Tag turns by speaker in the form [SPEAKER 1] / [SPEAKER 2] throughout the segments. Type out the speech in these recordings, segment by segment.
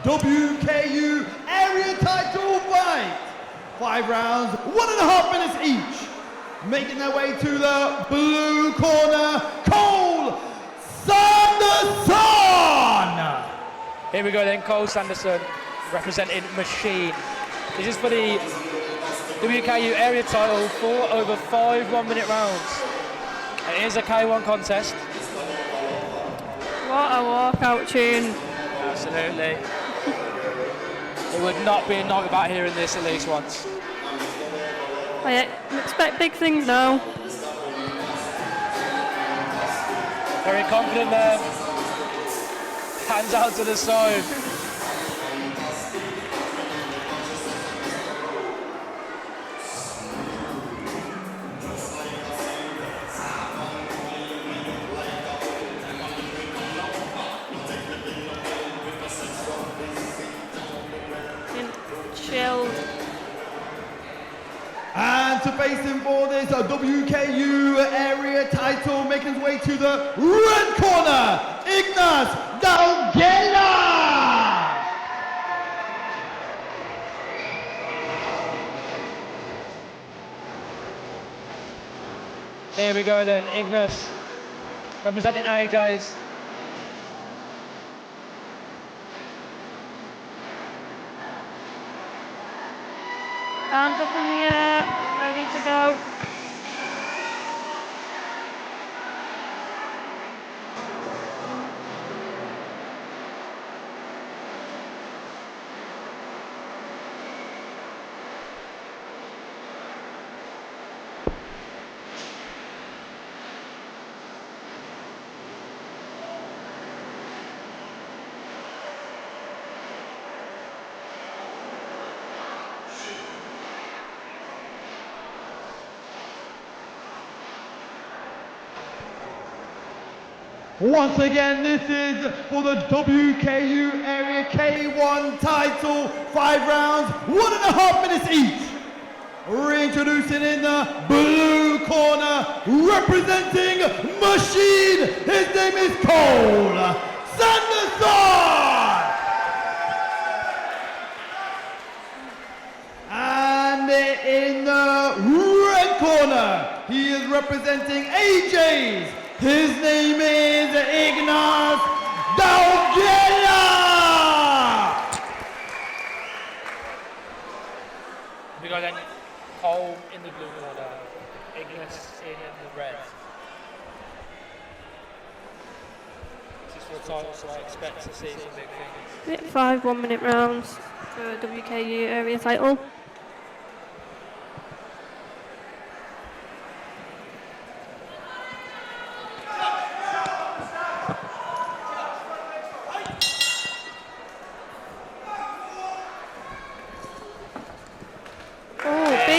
[SPEAKER 1] the WKU area title fight. 5 rounds, 1.5 minutes each. Making their way to the blue corner, Cole Sanderson.
[SPEAKER 2] Here we go then, Cole Sanderson, representing Machine. This is for the WKU area title for over 5 1-minute rounds. It is a K1 contest.
[SPEAKER 3] What a walkout tune.
[SPEAKER 2] Absolutely. It would not be a night without hearing this at least once.
[SPEAKER 3] I expect big things now.
[SPEAKER 2] Very confident there. Hands out to the side.
[SPEAKER 3] Chilled.
[SPEAKER 1] And to face him for this WKU area title, making his way to the red corner, Daugela.
[SPEAKER 2] Here we go then, Ignas, representing AJ's.
[SPEAKER 3] Hands up in the air, ready to go.
[SPEAKER 1] Once again, this is for the WKU area K1 title, 5 rounds, 1.5 minutes each. Reintroducing in the blue corner, representing Machine, his name is Cole Sanderson! And in the red corner, he is representing AJ's. His name is Daugela.
[SPEAKER 2] We got then Cole in the blue corner, Ignas in the red. This is for the title, so I expect to see some big things.
[SPEAKER 3] 5 1-minute rounds for WKU area title.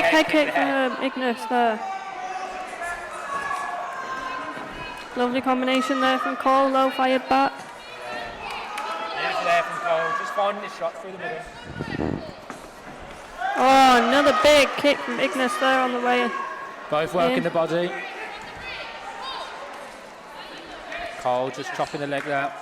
[SPEAKER 3] Head kick from Ignas there. Lovely combination there from Cole, low fired back.
[SPEAKER 2] Beautiful there from Cole, just finding his shot through the middle.
[SPEAKER 3] Oh, another big kick from Ignas there on the way.
[SPEAKER 2] Both working the body. Cole just chopping the leg there.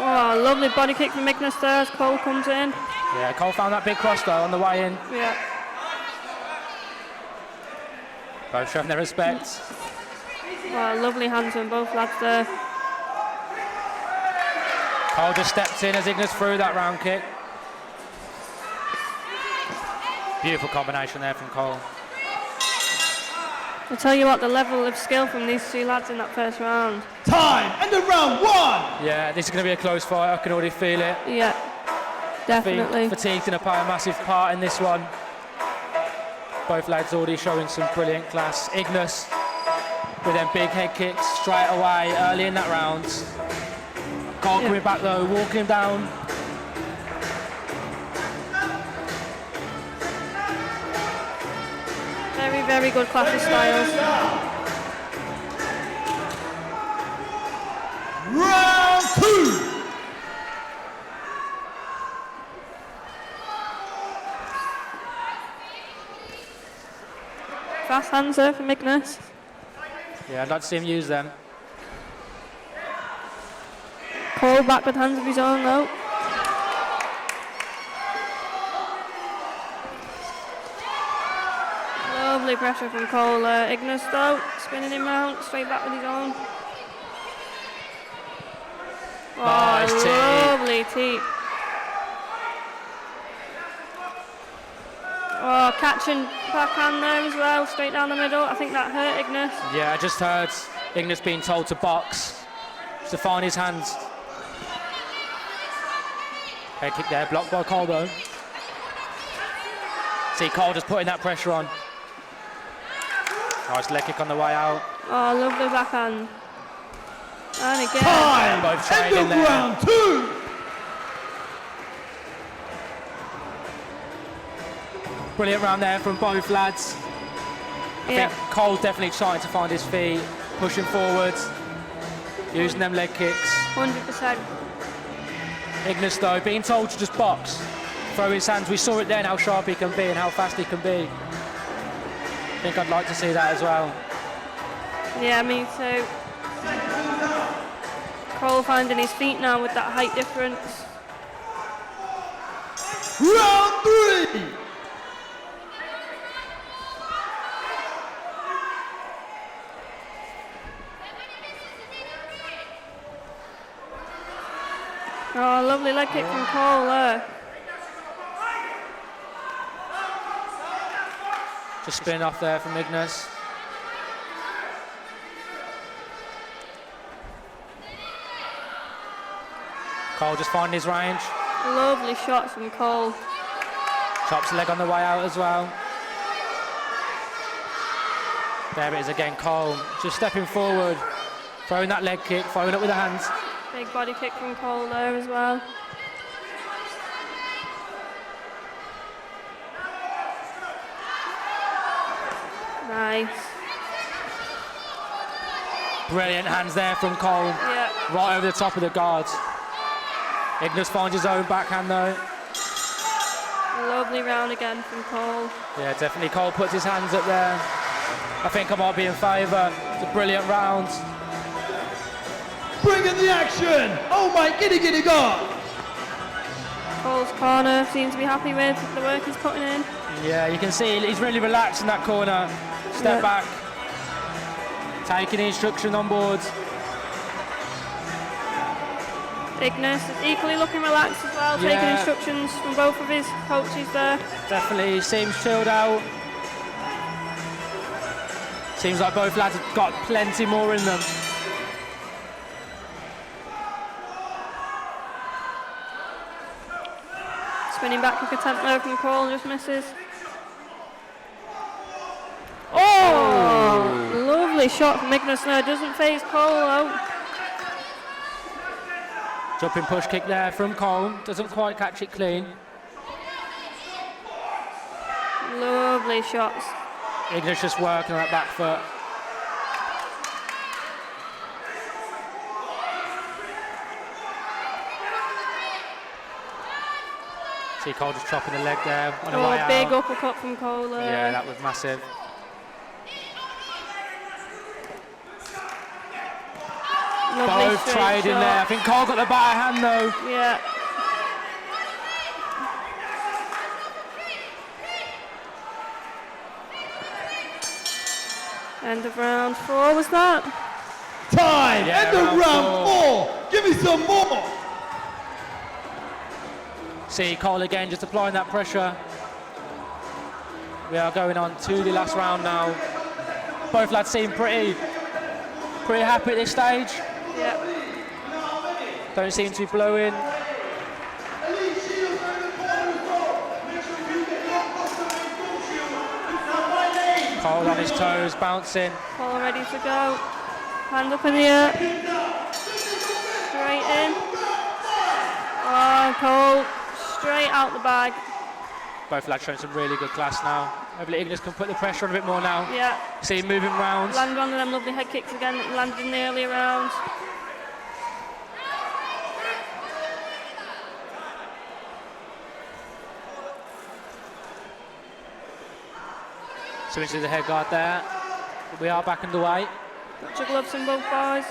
[SPEAKER 3] Oh, lovely body kick from Ignas there as Cole comes in.
[SPEAKER 2] Yeah, Cole found that big cross though on the way in.
[SPEAKER 3] Yeah.
[SPEAKER 2] Both showing their respect.
[SPEAKER 3] Oh, lovely hands on both lads there.
[SPEAKER 2] Cole just stepped in as Ignas threw that round kick. Beautiful combination there from Cole.
[SPEAKER 3] I'll tell you what, the level of skill from these two lads in that first round.
[SPEAKER 1] Time, end of round 1.
[SPEAKER 2] Yeah, this is going to be a close fight. I can already feel it.
[SPEAKER 3] Yeah, definitely.
[SPEAKER 2] Fatigue's going to play a massive part in this one. Both lads already showing some brilliant class. Ignas with them big head kicks straight away early in that round. Cole coming back though, walking him down.
[SPEAKER 3] Very, very good clash of styles.
[SPEAKER 1] Round 2.
[SPEAKER 3] fast hands there from Ignis.
[SPEAKER 2] Yeah, I'd like to see him use them.
[SPEAKER 3] Cole back with hands of his own though. Lovely pressure from Cole. Ignis though, spinning him round, straight back with his own.
[SPEAKER 2] Nice
[SPEAKER 3] Oh,
[SPEAKER 2] tee.
[SPEAKER 3] lovely tee. Oh, catching backhand there as well, straight down the middle. I think that hurt Ignis.
[SPEAKER 2] Yeah, I just heard Ignis being told to box, to find his hands. Head kick there, blocked by Cole though. See Cole just putting that pressure on. Nice leg kick on the way out.
[SPEAKER 3] Oh, lovely backhand. And again.
[SPEAKER 1] Time!
[SPEAKER 2] Both
[SPEAKER 1] End
[SPEAKER 2] trading
[SPEAKER 1] of
[SPEAKER 2] there.
[SPEAKER 1] round 2!
[SPEAKER 2] Brilliant round there from both lads. I
[SPEAKER 3] Yeah.
[SPEAKER 2] think Cole's definitely trying to find his feet, pushing forwards, using them leg kicks.
[SPEAKER 3] 100%.
[SPEAKER 2] Ignis though, being told to just box, throw his hands. We saw it then, how sharp he can be and how fast he can be. I think I'd like to see that as well.
[SPEAKER 3] Yeah, me too. Cole finding his feet now with that height difference.
[SPEAKER 1] Round 3!
[SPEAKER 3] Oh, lovely leg kick from Cole there.
[SPEAKER 2] Just spinning off there from Ignis. Cole just finding his range.
[SPEAKER 3] Lovely shots from Cole.
[SPEAKER 2] Chops the leg on the way out as well. There it is again, Cole just stepping forward, throwing that leg kick, throwing it with the hands.
[SPEAKER 3] Big body kick from Cole there as well. Nice.
[SPEAKER 2] Brilliant hands there from Cole,
[SPEAKER 3] Yeah.
[SPEAKER 2] right over the top of the guards. Ignis finds his own backhand though.
[SPEAKER 3] Lovely round again from Cole.
[SPEAKER 2] Yeah, definitely Cole puts his hands up there. I think I might be in favour. It's a brilliant round.
[SPEAKER 1] Bring in the action! Oh my giddy God!
[SPEAKER 3] Cole's corner seems to be happy with the work he's putting in.
[SPEAKER 2] Yeah, you can see he's really relaxed in that corner. Step
[SPEAKER 3] Yeah.
[SPEAKER 2] back, taking the instruction on board.
[SPEAKER 3] Ignis is equally looking relaxed as well, taking
[SPEAKER 2] Yeah.
[SPEAKER 3] instructions from both of his coaches there.
[SPEAKER 2] Definitely seems chilled out. Seems like both lads have got plenty more in them.
[SPEAKER 3] Spinning back kick attempt there from Cole, just misses. Oh! Lovely shot from Ignis there, doesn't phase Cole though.
[SPEAKER 2] Jumping push kick there from Cole, doesn't quite catch it clean.
[SPEAKER 3] Lovely shots.
[SPEAKER 2] Ignis just working on that back foot. See Cole just chopping the leg there on the way
[SPEAKER 3] Oh,
[SPEAKER 2] out.
[SPEAKER 3] big uppercut from Cole there.
[SPEAKER 2] Yeah, that was massive.
[SPEAKER 3] Lovely
[SPEAKER 2] Both
[SPEAKER 3] straight
[SPEAKER 2] trading
[SPEAKER 3] shot.
[SPEAKER 2] there. I think Cole got the better hand though.
[SPEAKER 3] Yeah. End of round 4 was that?
[SPEAKER 1] Time!
[SPEAKER 2] Yeah,
[SPEAKER 1] End of
[SPEAKER 2] round
[SPEAKER 1] round 4! Give me some more!
[SPEAKER 2] See Cole again just applying that pressure. We are going on to the last round now. Both lads seem pretty happy at this stage.
[SPEAKER 3] Yeah.
[SPEAKER 2] Don't seem to be blowing. Cole on his toes, bouncing.
[SPEAKER 3] Cole ready to go. Hand up in the air. Straight in. Oh, Cole straight out the bag.
[SPEAKER 2] Both lads showing some really good class now. Hopefully Ignis can put the pressure on a bit more now.
[SPEAKER 3] Yeah.
[SPEAKER 2] See him moving rounds.
[SPEAKER 3] Land one of them lovely head kicks again that landed in the earlier rounds.
[SPEAKER 2] Swings to the head guard there. We are back underway.
[SPEAKER 3] Got your gloves in both boys.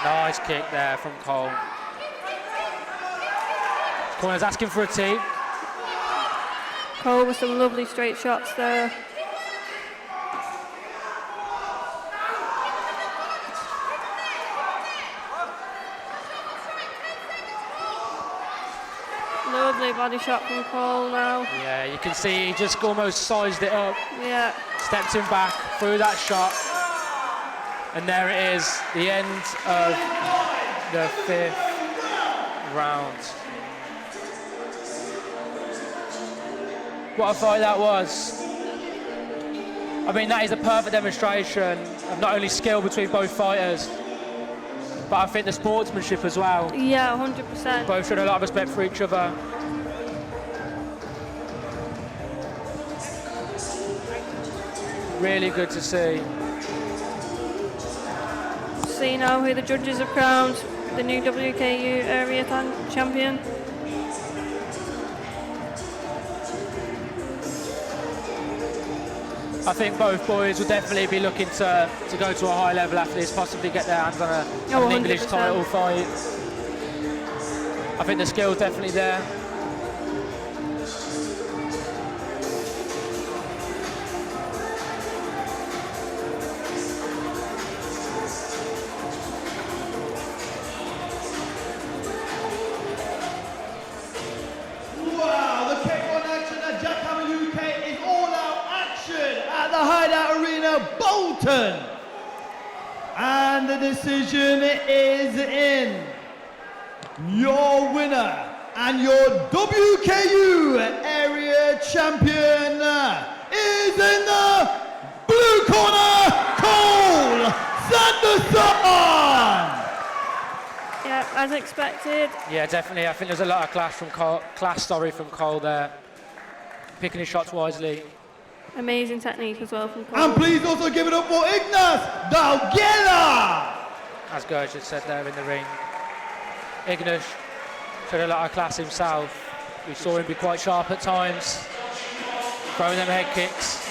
[SPEAKER 2] Nice kick there from Cole. Corner's asking for a tee.
[SPEAKER 3] Cole with some lovely straight shots there. Lovely body shot from Cole now.
[SPEAKER 2] Yeah, you can see he just almost sized it up.
[SPEAKER 3] Yeah.
[SPEAKER 2] Stepped him back, through that shot. And there it is, the end of the 5th round. What a fight that was. I mean, that is a perfect demonstration of not only skill between both fighters, but I think the sportsmanship as well.
[SPEAKER 3] Yeah, 100%.
[SPEAKER 2] Both showed a lot of respect for each other. Really good to see.
[SPEAKER 3] See now who the judges have crowned the new WKU area champion.
[SPEAKER 2] I think both boys will definitely be looking to go to a high level after this, possibly get their hands on an English
[SPEAKER 3] 100%.
[SPEAKER 2] title fight. I think the skill's definitely there.
[SPEAKER 1] Wow, the K1 action at JackHammer UK is all-out action at the Hideout Arena, Bolton. And the decision is in. Your winner and your WKU area champion is in the blue corner, Cole Sanderson.
[SPEAKER 3] Yeah, as expected.
[SPEAKER 2] Yeah, definitely. I think there's a lot of class from Cole there. Picking his shots wisely.
[SPEAKER 3] Amazing technique as well from Cole.
[SPEAKER 1] And please also give it up for Daugela.
[SPEAKER 2] As Gersh had said there in the ring. Ignash showed a lot of class himself. We saw him be quite sharp at times, throwing them head kicks.